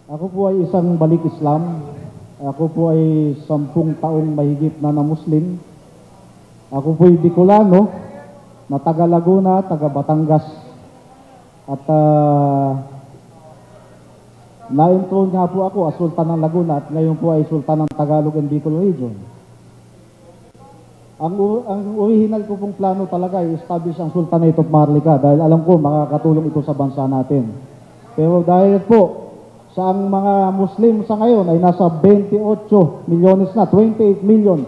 Ako po ay isang balik Islam. Ako po ay 10 taong mahigit na Muslim. Ako po ay Bicolano, na taga Laguna, taga Batangas. At na-enthroned nga po ako as Sultan ng Laguna at ngayon po ay Sultan ng Tagalog and Bicol Region. Ang original ko pong plano talaga ay establish ang Sultanate of Maharlika dahil alam ko makakatulong ito sa bansa natin. Pero dahil po sa ang mga Muslim sa ngayon ay nasa 28 milyones na, 28 million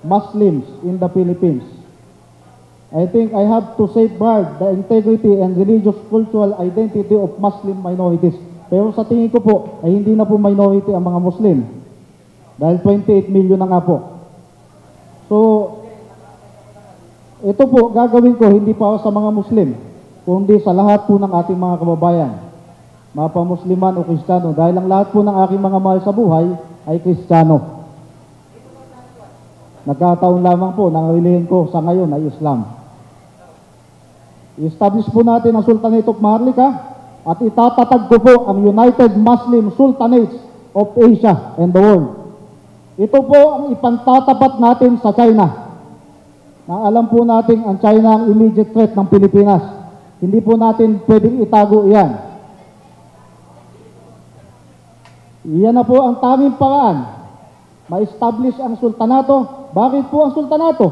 Muslims in the Philippines. I think I have to safeguard the integrity and religious cultural identity of Muslim minorities. Pero sa tingin ko po ay hindi na po minority ang mga Muslim dahil 28 million na nga po. So, ito po gagawin ko hindi pa sa mga Muslim, kundi sa lahat po ng ating mga kababayan, mapamusliman o Kristiyano, dahil ang lahat po ng aking mga mahal sa buhay ay Kristiyano. Nagkataon lamang po na ang relihiyon ko sa ngayon ay Islam. I-establish po natin ang Sultanate of Maharlika at itatatag ko po ang United Muslim Sultanates of Asia and the world. Ito po ang ipantatapat natin sa China. Na alam po natin ang China ang immediate threat ng Pilipinas. Hindi po natin pwedeng itago iyan. Iyan na po ang tanging paraan. Ma-establish ang sultanato. Bakit po ang sultanato?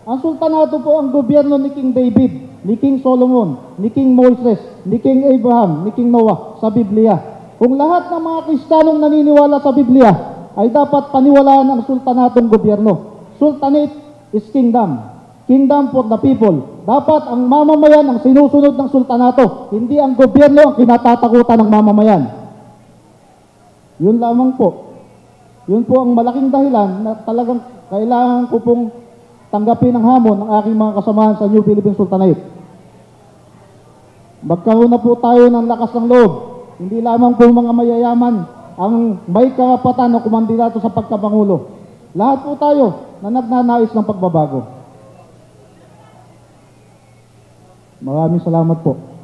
Ang sultanato po ang gobyerno ni King David, ni King Solomon, ni King Moses, ni King Abraham, ni King Noah sa Biblia. Kung lahat ng mga Kristiyanong naniniwala sa Biblia ay dapat paniwalaan ang sultanatong gobyerno. Sultanate is kingdom. Kingdom for the people. Dapat ang mamamayan ang sinusunod ng sultanato, hindi ang gobyerno ang kinatatakutan ng mamamayan. Yun lamang po. Yun po ang malaking dahilan na talagang kailangan ko pong tanggapin ang hamon ng aking mga kasamahan sa New Philippine Sultanate. Magkaroon na po tayo ng lakas ng loob. Hindi lamang po mga mayayaman ang may karapatan na kumandidato sa pagkapangulo. Lahat po tayo na nagnanais ng pagbabago. Maraming salamat po.